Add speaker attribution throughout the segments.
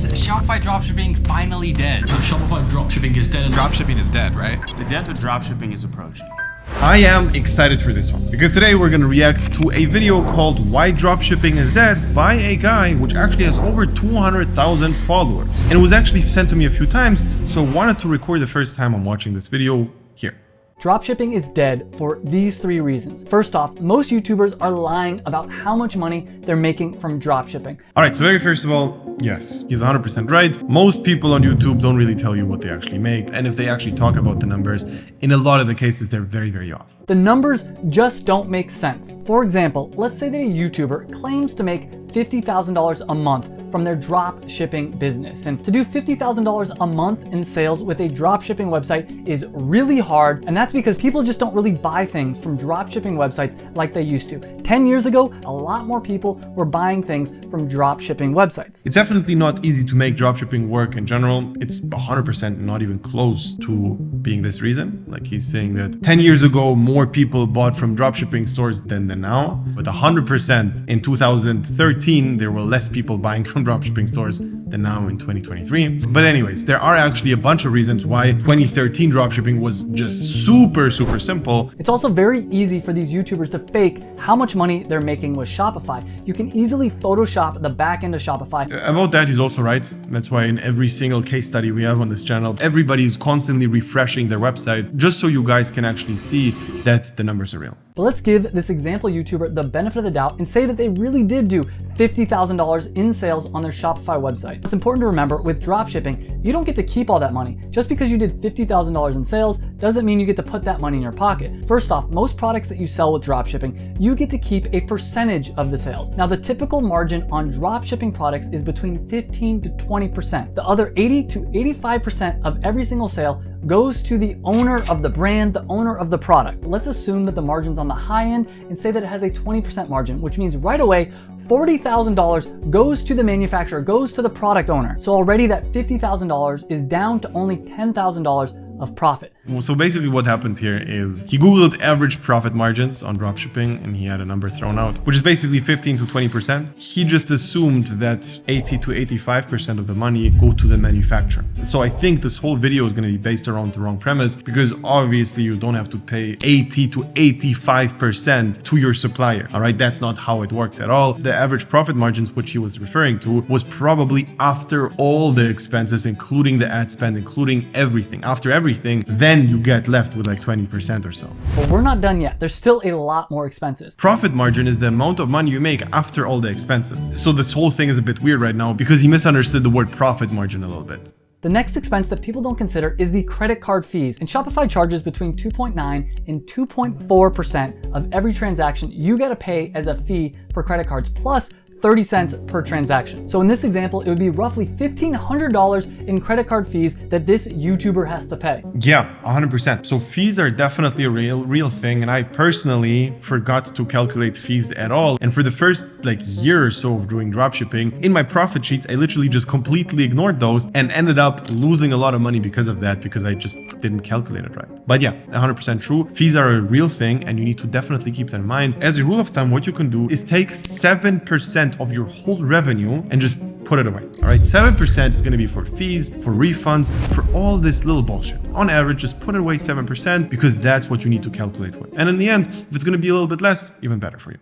Speaker 1: Is Shopify dropshipping finally dead?
Speaker 2: Shopify dropshipping is dead and
Speaker 3: Dropshipping is dead, right?
Speaker 4: The death of dropshipping is approaching.
Speaker 5: I am excited for this one because today we're going to react to a video called Why Dropshipping is Dead by a guy which actually has over 200,000 followers. And it was actually sent to me a few times, so I wanted to record the first time I'm watching this video here.
Speaker 6: Dropshipping is dead for these three reasons. First off, most YouTubers are lying about how much money they're making from dropshipping.
Speaker 5: All right, so very first of all, yes, he's 100% right. Most people on YouTube don't really tell you what they actually make. And if they actually talk about the numbers, in a lot of the cases, they're very, very off.
Speaker 6: The numbers just don't make sense. For example, let's say that a YouTuber claims to make $50,000 a month from their drop shipping business. And to do $50,000 a month in sales with a drop shipping website is really hard. And that's because people just don't really buy things from drop shipping websites like they used to. 10 years ago, a lot more people were buying things from drop shipping websites.
Speaker 5: It's definitely not easy to make dropshipping work in general. It's 100% not even close to being this reason. Like he's saying that 10 years ago, more people bought from dropshipping stores than now. But 100% in 2013, there were less people buying from dropshipping stores than now in 2023. But anyways, there are actually a bunch of reasons why 2013 dropshipping was just super simple.
Speaker 6: It's also very easy for these YouTubers to fake how much money they're making with Shopify. You can easily Photoshop the back end of Shopify.
Speaker 5: About that, he's also right. That's why in every single case study we have on this channel, everybody's constantly refreshing their website just so you guys can actually see that the numbers are real.
Speaker 6: But let's give this example YouTuber the benefit of the doubt and say that they really did do $50,000 in sales on their Shopify website. It's important to remember with dropshipping, you don't get to keep all that money. Just because you did $50,000 in sales doesn't mean you get to put that money in your pocket. First off, most products that you sell with dropshipping, you get to keep a percentage of the sales. Now, the typical margin on dropshipping products is between 15 to 20%. The other 80 to 85% of every single sale goes to the owner of the brand, the owner of the product. Let's assume that the margin's on the high end and say that it has a 20% margin, which means right away, $40,000 goes to the manufacturer, goes to the product owner. So already that $50,000 is down to only $10,000 of profit.
Speaker 5: So basically what happened here is he Googled average profit margins on dropshipping and he had a number thrown out, which is basically 15 to 20%. He just assumed that 80 to 85% of the money go to the manufacturer. So I think this whole video is going to be based around the wrong premise because obviously you don't have to pay 80 to 85% to your supplier. All right, that's not how it works at all. The average profit margins, which he was referring to, was probably after all the expenses, including the ad spend, including everything. After everything, then you get left with like 20% or so.
Speaker 6: But we're not done yet. There's still a lot more expenses.
Speaker 5: Profit margin is the amount of money you make after all the expenses. So this whole thing is a bit weird right now because he misunderstood the word profit margin a little bit.
Speaker 6: The next expense that people don't consider is the credit card fees. And Shopify charges between 2.9 and 2.4% of every transaction you gotta pay as a fee for credit cards, plus 30 cents per transaction. So in this example, it would be roughly $1,500 in credit card fees that this YouTuber has to pay.
Speaker 5: Yeah, 100%. So fees are definitely a real thing. And I personally forgot to calculate fees at all. And for the first year or so of doing dropshipping, in my profit sheets, I literally just completely ignored those and ended up losing a lot of money because of that, because I just didn't calculate it right. But yeah, 100% true. Fees are a real thing and you need to definitely keep that in mind. As a rule of thumb, what you can do is take 7% of your whole revenue and just put it away. All right, 7% is going to be for fees, for refunds, for all this little bullshit. On average, just put it away 7% because that's what you need to calculate with. And in the end, if it's going to be a little bit less, even better for you.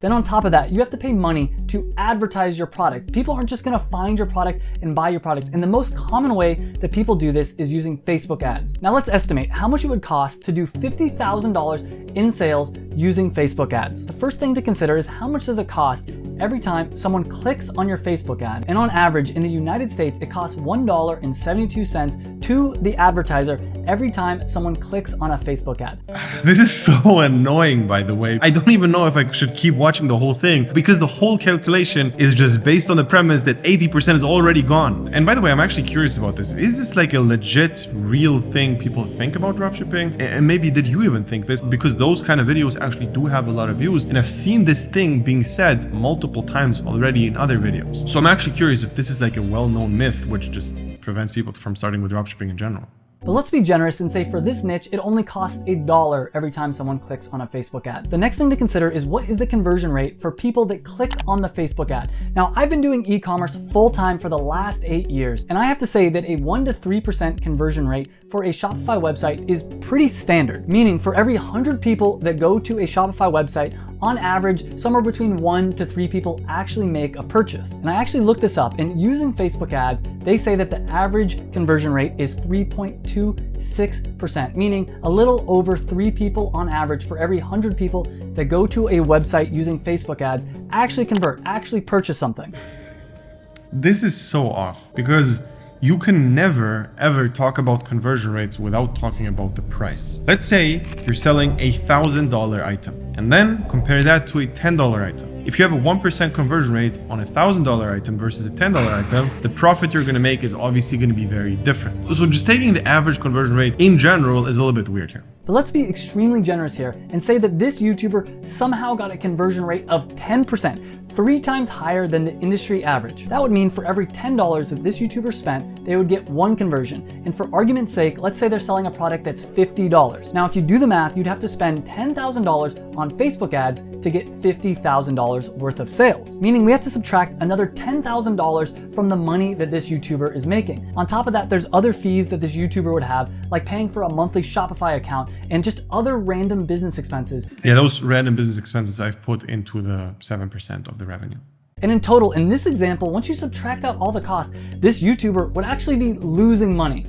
Speaker 6: Then on top of that, you have to pay money to advertise your product. People aren't just gonna find your product and buy your product. And the most common way that people do this is using Facebook ads. Now let's estimate how much it would cost to do $50,000 in sales using Facebook ads. The first thing to consider is how much does it cost every time someone clicks on your Facebook ad. And on average, in the United States, it costs $1.72 to the advertiser every time someone clicks on a Facebook ad.
Speaker 5: This is so annoying, by the way. I don't even know if I should keep watching the whole thing because the whole calculation is just based on the premise that 80% is already gone. And by the way, I'm actually curious about this. Is this like a legit, real thing people think about dropshipping? And maybe did you even think this? Because those kind of videos actually do have a lot of views. And I've seen this thing being said multiple times already in other videos. So I'm actually curious if this is like a well-known myth, which just prevents people from starting with dropshipping in general.
Speaker 6: But let's be generous and say for this niche, it only costs $1 every time someone clicks on a Facebook ad. The next thing to consider is what is the conversion rate for people that click on the Facebook ad. Now, I've been doing e-commerce full-time for the last 8 years, and I have to say that a 1 to 3% conversion rate for a Shopify website is pretty standard, meaning for every 100 people that go to a Shopify website, on average, somewhere between 1 to 3 people actually make a purchase. And I actually looked this up, and using Facebook ads, they say that the average conversion rate is 3.26%, meaning a little over 3 people on average for every 100 people that go to a website using Facebook ads actually convert, actually purchase something.
Speaker 5: This is so off because you can never ever talk about conversion rates without talking about the price. Let's say you're selling a $1,000 item and then compare that to a $10 item. If you have a 1% conversion rate on a $1,000 item versus a $10 item, the profit you're gonna make is obviously gonna be very different. So just taking the average conversion rate in general is a little bit weird here.
Speaker 6: But let's be extremely generous here and say that this YouTuber somehow got a conversion rate of 10%, 3 times higher than the industry average. That would mean for every $10 that this YouTuber spent, they would get 1 conversion. And for argument's sake, let's say they're selling a product that's $50. Now, if you do the math, you'd have to spend $10,000 on Facebook ads to get $50,000 worth of sales, meaning we have to subtract another $10,000 from the money that this YouTuber is making. On top of that, there's other fees that this YouTuber would have, like paying for a monthly Shopify account and just other random business expenses.
Speaker 5: Yeah, those random business expenses I've put into the 7% of the revenue.
Speaker 6: And in total, in this example, once you subtract out all the costs, this YouTuber would actually be losing money.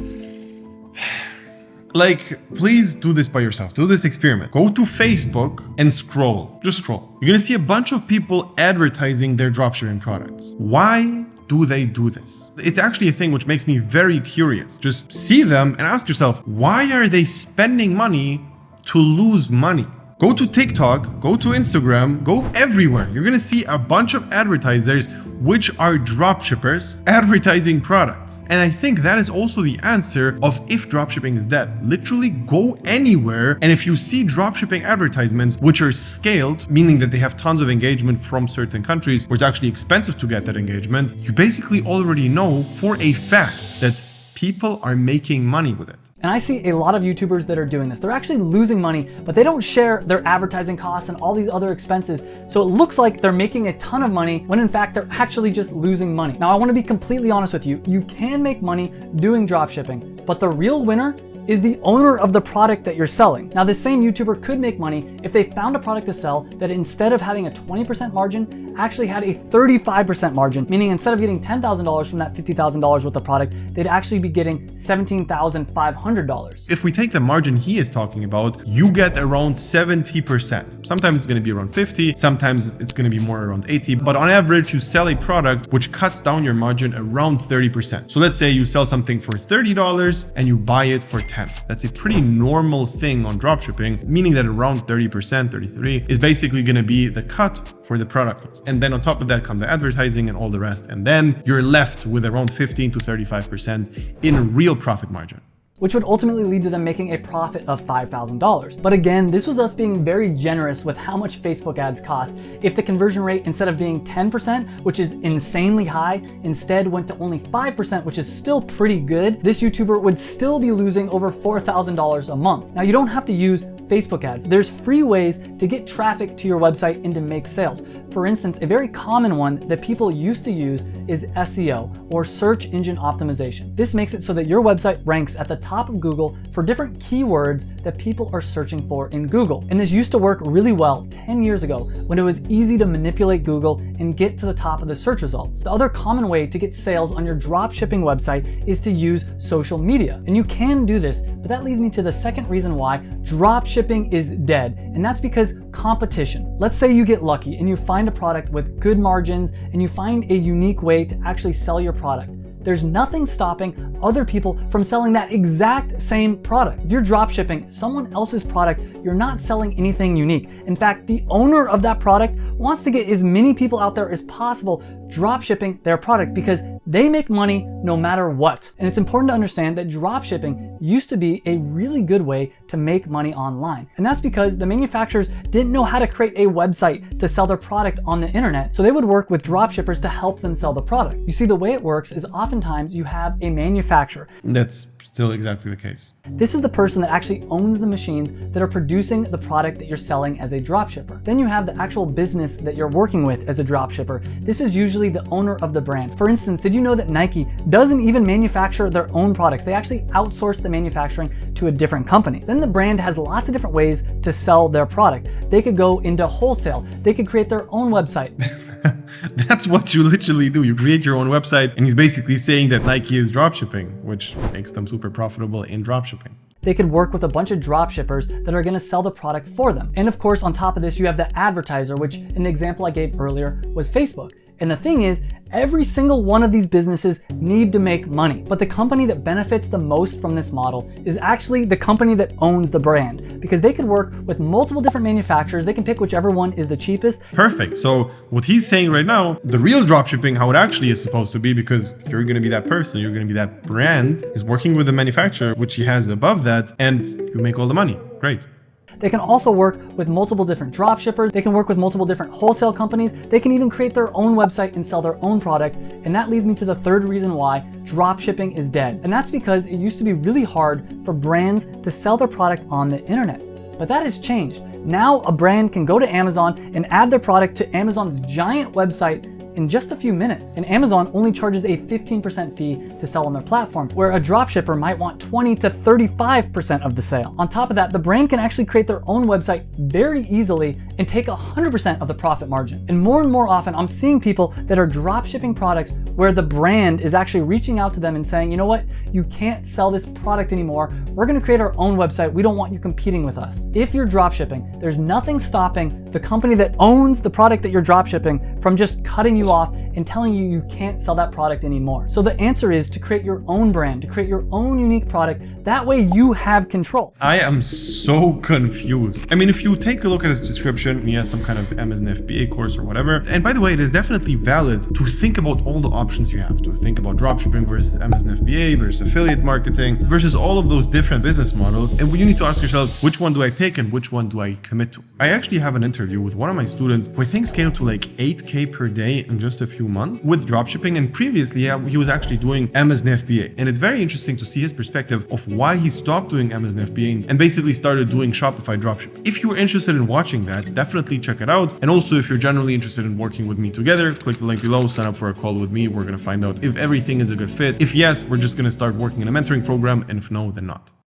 Speaker 5: Like, please do this by yourself. Do this experiment. Go to Facebook and scroll. Just scroll. You're gonna see a bunch of people advertising their dropshipping products. Why do they do this? It's actually a thing which makes me very curious. Just see them and ask yourself, why are they spending money to lose money? Go to TikTok, go to Instagram, go everywhere. You're gonna see a bunch of advertisers which are dropshippers advertising products. And I think that is also the answer of if dropshipping is dead. Literally go anywhere, and if you see dropshipping advertisements which are scaled, meaning that they have tons of engagement from certain countries where it's actually expensive to get that engagement, you basically already know for a fact that people are making money with it.
Speaker 6: And I see a lot of YouTubers that are doing this. They're actually losing money, but they don't share their advertising costs and all these other expenses. So it looks like they're making a ton of money when in fact they're actually just losing money. Now, I want to be completely honest with you. You can make money doing dropshipping, but the real winner is the owner of the product that you're selling. Now, this same YouTuber could make money if they found a product to sell that instead of having a 20% margin, actually had a 35% margin, meaning instead of getting $10,000 from that $50,000 worth of product, they'd actually be getting $17,500.
Speaker 5: If we take the margin he is talking about, you get around 70%. Sometimes it's gonna be around 50, sometimes it's gonna be more around 80, but on average, you sell a product which cuts down your margin around 30%. So let's say you sell something for $30 and you buy it for $10. That's a pretty normal thing on dropshipping, meaning that around 30%, 33 is basically gonna be the cut for the product cost. And then on top of that come the advertising and all the rest. And then you're left with around 15 to 35% in real profit margin,
Speaker 6: which would ultimately lead to them making a profit of $5,000. But again, this was us being very generous with how much Facebook ads cost. If the conversion rate, instead of being 10%, which is insanely high, instead went to only 5%, which is still pretty good, this YouTuber would still be losing over $4,000 a month. Now, you don't have to use Facebook ads. There's free ways to get traffic to your website and to make sales. For instance, a very common one that people used to use is SEO, or search engine optimization. This makes it so that your website ranks at the top of Google for different keywords that people are searching for in Google. And this used to work really well 10 years ago when it was easy to manipulate Google and get to the top of the search results. The other common way to get sales on your dropshipping website is to use social media. And you can do this, but that leads me to the second reason why dropshipping is dead, and that's because competition. Let's say you get lucky and you find a product with good margins and you find a unique way to actually sell your product. There's nothing stopping other people from selling that exact same product. If you're dropshipping someone else's product, you're not selling anything unique. In fact, the owner of that product wants to get as many people out there as possible dropshipping their product because they make money no matter what. And it's important to understand that dropshipping used to be a really good way to make money online. And that's because the manufacturers didn't know how to create a website to sell their product on the internet. So they would work with dropshippers to help them sell the product. You see, the way it works is oftentimes you have a manufacturer.
Speaker 5: That's Still exactly the case.
Speaker 6: This is the person that actually owns the machines that are producing the product that you're selling as a dropshipper. Then you have the actual business that you're working with as a dropshipper. This is usually the owner of the brand. For instance, did you know that Nike doesn't even manufacture their own products? They actually outsource the manufacturing to a different company. Then the brand has lots of different ways to sell their product. They could go into wholesale. They could create their own website.
Speaker 5: That's what you literally do. You create your own website, and he's basically saying that Nike is dropshipping, which makes them super profitable in dropshipping.
Speaker 6: They could work with a bunch of dropshippers that are going to sell the product for them. And of course, on top of this, you have the advertiser, which an example I gave earlier was Facebook. And the thing is, every single one of these businesses need to make money. But the company that benefits the most from this model is actually the company that owns the brand, because they could work with multiple different manufacturers. They can pick whichever one is the cheapest.
Speaker 5: Perfect. So what he's saying right now, the real dropshipping, how it actually is supposed to be, because you're going to be that person, you're going to be that brand, is working with the manufacturer, which he has above that, and you make all the money. Great.
Speaker 6: They can also work with multiple different dropshippers. They can work with multiple different wholesale companies. They can even create their own website and sell their own product. And that leads me to the third reason why dropshipping is dead. And that's because it used to be really hard for brands to sell their product on the internet. But that has changed. Now a brand can go to Amazon and add their product to Amazon's giant website in just a few minutes. And Amazon only charges a 15% fee to sell on their platform, where a dropshipper might want 20 to 35% of the sale. On top of that, the brand can actually create their own website very easily and take 100% of the profit margin. And more often, I'm seeing people that are dropshipping products where the brand is actually reaching out to them and saying, you know what, you can't sell this product anymore. We're gonna create our own website. We don't want you competing with us. If you're dropshipping, there's nothing stopping the company that owns the product that you're dropshipping from just cutting you off and telling you you can't sell that product anymore. So the answer is to create your own brand, to create your own unique product. That way you have control.
Speaker 5: I am so confused. I mean, if you take a look at his description, he has some kind of Amazon FBA course or whatever. And by the way, it is definitely valid to think about all the options you have, to think about dropshipping versus Amazon FBA versus affiliate marketing versus all of those different business models. And you need to ask yourself, which one do I pick and which one do I commit to? I actually have an interview with one of my students who I think scaled to like 8K per day in just a few months with dropshipping. And previously, he was actually doing Amazon FBA. And it's very interesting to see his perspective of why he stopped doing Amazon FBA and basically started doing Shopify dropshipping. If you were interested in watching that, definitely check it out. And also, if you're generally interested in working with me together, click the link below, sign up for a call with me. We're going to find out if everything is a good fit. If yes, we're just going to start working in a mentoring program. And if no, then not.